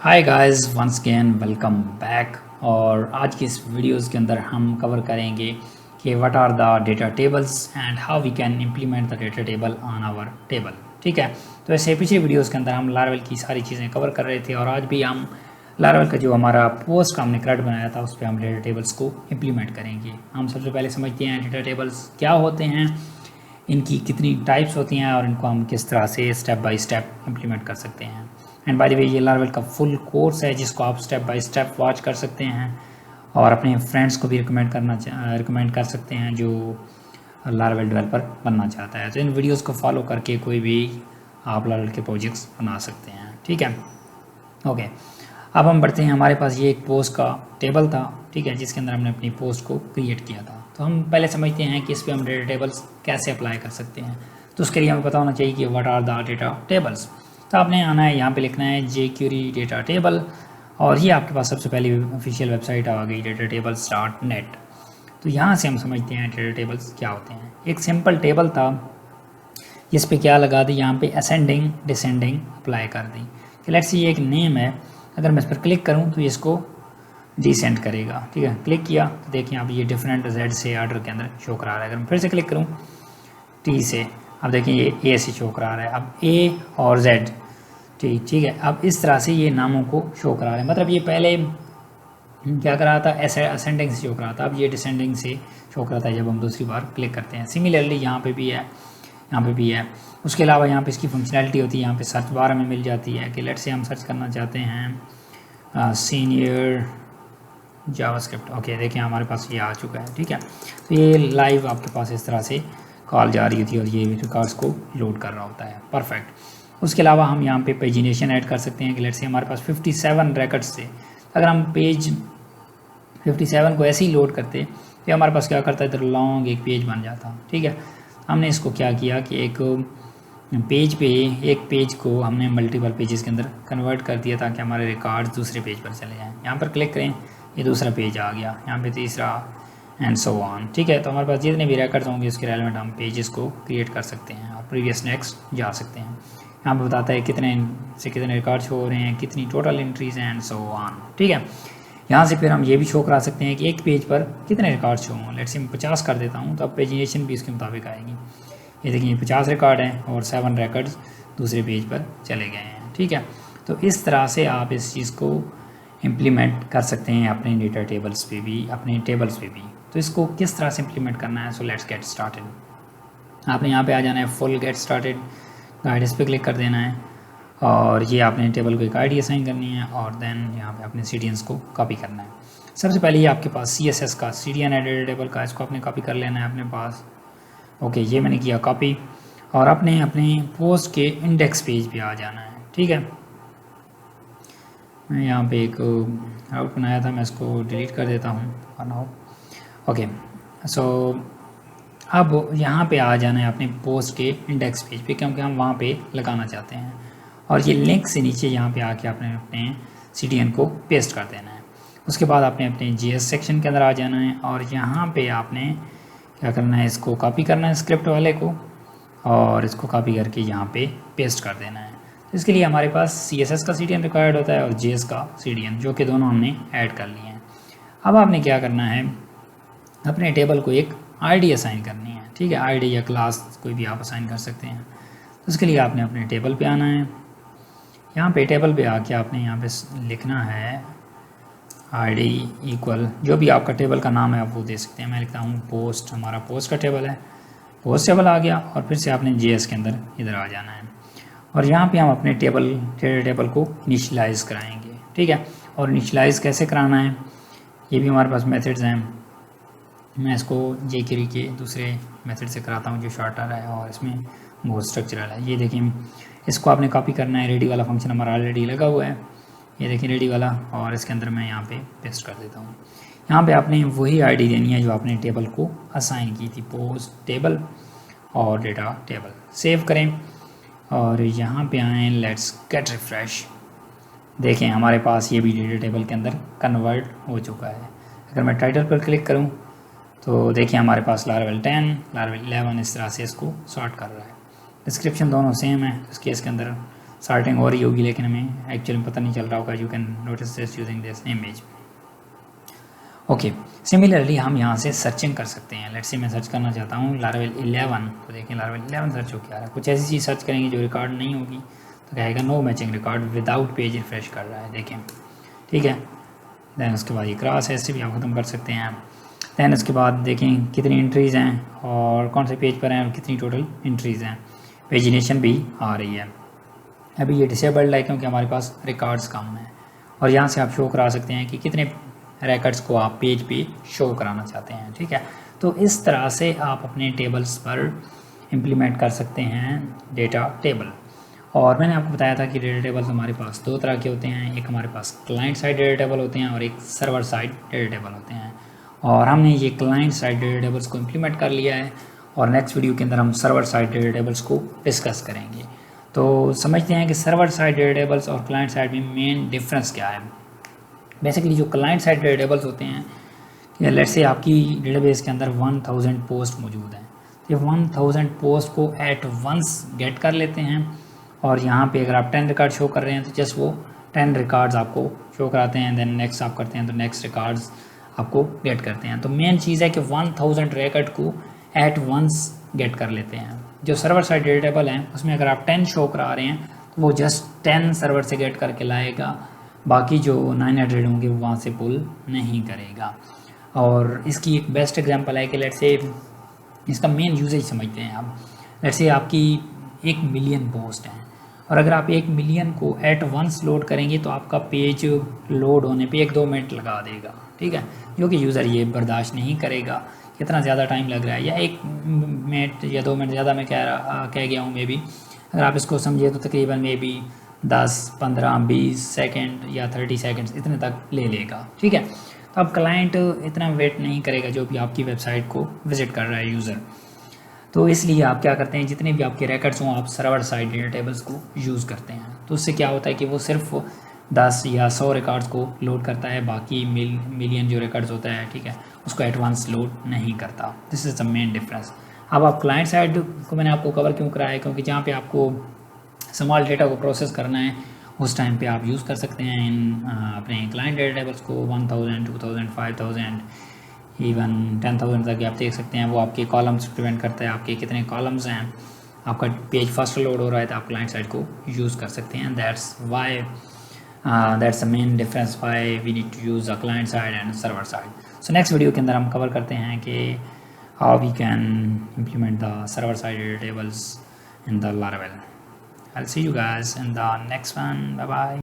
हाय guys, once again welcome back. और आज की इस वीडियोस के अंदर हम कवर करेंगे कि what are the data tables and how we can implement the data table on our table. ठीक है, तो ऐसे पिछले वीडियोस के अंदर हम लारावेल की सारी चीज़ें कवर कर रहे थे और आज भी हम लारावेल का जो हमारा पोस्ट का हमने क्रेड बनाया था उस पर हम डेटा टेबल्स को इम्प्लीमेंट करेंगे। हम सबसे पहले समझते हैं डेटा टेबल्स क्या होते हैं, इनकी कितनी टाइप्स होती हैं और इनको हम किस तरह से स्टेप बाय स्टेप इम्प्लीमेंट कर सकते हैं। एंड बाय द वे ये लारावेल का फुल कोर्स है जिसको आप स्टेप बाय स्टेप वॉच कर सकते हैं और अपने फ्रेंड्स को भी रिकमेंड कर सकते हैं जो लारावेल डेवलपर बनना चाहता है। तो इन वीडियोस को फॉलो करके कोई भी आप लारावेल के प्रोजेक्ट्स बना सकते हैं। ठीक है, ओके। अब हम बढ़ते हैं, हमारे पास ये एक पोस्ट का टेबल था, ठीक है, जिसके अंदर हमने अपनी पोस्ट को क्रिएट किया था। तो हम पहले समझते हैं कि इस पर हम डेटा टेबल्स कैसे अप्लाई कर सकते हैं। तो उसके लिए हमें पता होना चाहिए कि what are the data tables. तो आपने आना है, यहाँ पे लिखना है jQuery डेटा टेबल और ये आपके पास सबसे पहली ऑफिशियल वेबसाइट आ गई datatables.net। तो यहाँ से हम समझते हैं डेटा टेबल्स क्या होते हैं। एक सिंपल टेबल था जिस पे क्या लगा दी, यहाँ पे असेंडिंग डिसेंडिंग अप्लाई कर दी कि लेट्स ये एक नेम है, अगर मैं इस पर क्लिक करूँ तो ये इसको डिसेंड करेगा। ठीक है, क्लिक किया तो देखिए आप ये डिफरेंट Z से ऑर्डर के अंदर शो करा रहा है। अगर मैं फिर से क्लिक करूँ T से, अब देखिए ये A से शो करा रहा है। अब A और Z, ठीक है, अब इस तरह से ये नामों को शो करा रहे हैं। मतलब ये पहले क्या करा था, असेंडिंग से शो करा था, अब ये डिसेंडिंग से शो कराता है जब हम दूसरी बार क्लिक करते हैं। सिमिलरली यहाँ पे भी है, यहाँ पे भी है। उसके अलावा यहाँ पे इसकी फंक्शनैलिटी होती है, यहाँ पे सर्च बार हमें मिल जाती है कि लेट्स से हम सर्च करना चाहते हैं सीनियर जावास्क्रिप्ट। ओके, देखिए हमारे पास ये आ चुका है। ठीक है, तो ये लाइव आपके पास इस तरह से कॉल जा रही होती है और ये रिकॉर्ड्स को लोड कर रहा होता है। परफेक्ट। उसके अलावा हम यहाँ पे पेजिनेशन ऐड कर सकते हैं कि लेट्स से हमारे पास 57 रिकॉर्ड्स थे। अगर हम पेज 57 को ऐसे ही लोड करते तो हमारे पास क्या करता है, इधर लॉन्ग एक पेज बन जाता। ठीक है, हमने इसको क्या किया कि एक पेज को हमने मल्टीपल पेजेस के अंदर कन्वर्ट कर दिया ताकि हमारे रिकॉर्ड्स दूसरे पेज पर चले जाएँ। यहाँ पर क्लिक करें, ये दूसरा पेज आ गया, यहाँ पे तीसरा एंड सो ऑन। ठीक है, तो हमारे पास जितने भी रिकॉर्ड्स होंगे उसके रेलेवेंट हम पेजेस को क्रिएट कर सकते हैं और प्रीवियस नेक्स्ट जा सकते हैं। यहाँ पे बताता है कितने से कितने रिकॉर्ड्स हो रहे हैं, कितनी टोटल एंट्रीज हैं एंड सो ऑन। ठीक है, यहाँ से फिर हम ये भी शो करा सकते हैं कि एक पेज पर कितने रिकॉर्ड्स हों। लेट्स से मैं 50 कर देता हूँ तो अब पेजिनेशन भी इसके मुताबिक आएगी। ये देखिए 50 रिकॉर्ड हैं और 7 रिकॉर्ड्स दूसरे पेज पर चले गए हैं। ठीक है, तो इस तरह से आप इस चीज़ को इम्प्लीमेंट कर सकते हैं अपने डेटा टेबल्स पे भी, अपने टेबल्स पे भी। तो इसको किस तरह से इम्प्लीमेंट करना है, सो लेट्स गेट स्टार्टेड। आपने यहाँ पे आ जाना है, फुल गेट स्टार्टेड गाइड, इस पर क्लिक कर देना है और ये आपने टेबल को एक आईडी असाइन करनी है और देन यहाँ पे अपने CDNs को कॉपी करना है। सबसे पहले ये आपके पास CSS का CDN है डेटा टेबल का, इसको आपने कॉपी कर लेना है अपने पास। ओके, ये मैंने किया कॉपी और अपने पोस्ट के इंडेक्स पेज पे आ जाना है। ठीक है, मैं यहाँ पे एक आउट बनाया था, मैं इसको डिलीट कर देता हूँ और नाउ ओके। सो अब यहाँ पे आ जाना है अपने पोस्ट के इंडेक्स पेज पे क्योंकि हम वहाँ पे लगाना चाहते हैं और ये लिंक से नीचे यहाँ पे आके आपने अपने CDN को पेस्ट कर देना है। उसके बाद आपने अपने JS सेक्शन के अंदर आ जाना है और यहाँ पे आपने क्या करना है, इसको कॉपी करना है स्क्रिप्ट वाले को और इसको कॉपी करके यहाँ पे पेस्ट कर देना है। तो इसके लिए हमारे पास CSS का CDN रिक्वायर्ड होता है और JS का CDN, जो कि दोनों हमने ऐड कर लिए हैं। अब आपने क्या करना है, अपने टेबल को एक ID असाइन करनी है। ठीक है, ID या क्लास कोई भी आप असाइन कर सकते हैं। तो उसके लिए आपने अपने टेबल पे आना है, यहाँ पे टेबल पे आके आपने यहाँ पे लिखना है ID इक्वल जो भी आपका टेबल का नाम है आप वो दे सकते हैं। मैं लिखता हूँ पोस्ट, हमारा पोस्ट का टेबल है, पोस्ट टेबल आ गया और फिर से आपने JS के अंदर इधर आ जाना है और यहाँ पे हम अपने टेबल को इनिशियलाइज कराएंगे। ठीक है, और इनिशियलाइज कैसे कराना है, ये भी हमारे पास मेथड्स हैं। मैं इसको jQuery के दूसरे मेथड से कराता हूँ जो शॉर्टर है और इसमें बहुत स्ट्रक्चरल है। ये देखिए, इसको आपने कॉपी करना है, रेडी वाला फंक्शन हमारा ऑलरेडी लगा हुआ है, ये देखिए रेडी वाला, और इसके अंदर मैं यहाँ पे पेस्ट कर देता हूँ। यहाँ पे आपने वही ID देनी है जो आपने टेबल को असाइन की थी, पोस्ट टेबल और डेटा टेबल। सेव करें और यहाँ पे आएँ, लेट्स गेट रिफ्रेश। देखें हमारे पास ये भी डेटा टेबल के अंदर कन्वर्ट हो चुका है। अगर मैं टाइटल पर क्लिक करूँ तो देखिए हमारे पास लारावेल 10, लारावेल 11 इस तरह से इसको सॉर्ट कर रहा है। डिस्क्रिप्शन दोनों सेम है, इस केस के अंदर सॉर्टिंग हो रही होगी लेकिन हमें एक्चुअली पता नहीं चल रहा होगा। You can notice this using this image. Okay, similarly हम यहाँ से सर्चिंग कर सकते हैं। लेट्स से मैं सर्च करना चाहता हूँ लारावेल 11, तो देखें लारावेल 11 सर्च हो क्या रहा है। कुछ ऐसी चीज़ सर्च करेंगे जो रिकॉर्ड नहीं होगी तो कहेगा no matching record without page refresh कर रहा है, देखें, ठीक है। दैन उसके बाद ये क्रॉस है, इससे भी आप ख़त्म कर सकते हैं। दैन उसके बाद देखें कितनी एंट्रीज़ हैं और कौन से पेज पर हैं और कितनी टोटल एंट्रीज़ हैं। पेजिनेशन भी आ रही है। अभी ये डिसेबल्ड है क्योंकि हमारे पास रिकॉर्ड्स कम हैं, और यहाँ से आप शो करा सकते हैं कि कितने रिकॉर्ड्स को आप पेज पे शो कराना चाहते हैं, ठीक है। तो इस तरह से आप अपने टेबल्स पर इम्प्लीमेंट कर सकते हैं डेटा टेबल। और मैंने आपको बताया था कि डेटा टेबल्स हमारे पास दो तरह के होते हैं, एक हमारे पास क्लाइंट साइड डेटा टेबल होते हैं और एक सर्वर साइड डेटा टेबल होते हैं। और हमने ये क्लाइंट साइड डेटा टेबल्स को इम्प्लीमेंट कर लिया है, और नेक्स्ट वीडियो के अंदर हम सर्वर साइड डेटा टेबल्स को डिस्कस करेंगे। तो समझते हैं कि सर्वर साइड डेटा टेबल्स और क्लाइंट साइड में मेन डिफरेंस क्या है। बेसिकली जो क्लाइंट साइड डेटा टेबल्स होते हैं, लेट्स से आपकी डेटाबेस के अंदर 1000 पोस्ट मौजूद हैं, ये 1000 पोस्ट को एट वंस गेट कर लेते हैं, और यहाँ पे अगर आप 10 रिकॉर्ड शो कर रहे हैं तो जस्ट वो 10 रिकॉर्ड्स आपको शो कराते हैं। देन नेक्स्ट आप करते हैं तो नेक्स्ट रिकॉर्ड्स आपको गेट करते हैं। तो मेन चीज़ है कि 1000 रिकॉर्ड को एट वंस गेट कर लेते हैं। जो सर्वर साइड डेटा टेबल है उसमें अगर आप 10 शो करा रहे हैं तो वो जस्ट 10 सर्वर से गेट करके लाएगा, बाकी जो 900 होंगे वो वहाँ से पुल नहीं करेगा। और इसकी एक बेस्ट एग्जांपल है कि लेट्स से इसका मेन यूजेज समझते हैं आप। लेट्स से आपकी 1 मिलियन पोस्ट हैं, और अगर आप 1 मिलियन को एट वंस लोड करेंगे तो आपका पेज लोड होने पे 1-2 मिनट लगा देगा, ठीक है, जो कि यूज़र ये बर्दाश्त नहीं करेगा। कितना ज़्यादा टाइम लग रहा है, या 1 मिनट या 2 मिनट ज़्यादा मैं कह गया हूँ मे बी। अगर आप इसको समझिए तो तकरीबन मे बी 10, 15, 20 सेकेंड या 30 सेकेंड्स इतने तक ले लेगा, ठीक है। तो अब क्लाइंट इतना वेट नहीं करेगा जो भी आपकी वेबसाइट को विज़िट कर रहा है यूज़र। तो इसलिए आप क्या करते हैं, जितने भी आपके रिकॉर्ड्स हों आप सर्वर साइड डेटा टेबल्स को यूज़ करते हैं। तो उससे क्या होता है कि वो सिर्फ 10 या 100 रिकॉर्ड्स को लोड करता है, बाकी मिलियन जो रिकॉर्ड्स होता है, ठीक है, उसको एडवांस लोड नहीं करता। This is the main difference. अब आप क्लाइंट साइड को मैंने आपको कवर क्यों कराया है, क्योंकि जहाँ पे आपको स्मॉल डेटा को प्रोसेस करना है उस टाइम पे आप यूज़ कर सकते हैं इन अपने क्लाइंट डेटा टेबल्स को। 1000, 2000, 5000 इवन 10,000 तक आप देख सकते हैं। वो आपके कॉलम्स प्रिवेंट करता है, आपके कितने कॉलम्स हैं, आपका पेज फर्स्ट लोड हो रहा है तो आप क्लाइंट साइड को यूज़ कर सकते हैं। That's the main difference why we need to use a client side and server side. So next video के अंदर हम कवर करते हैं कि how we can implement the server side data tables in the Laravel. I'll see you guys in the next one. Bye bye.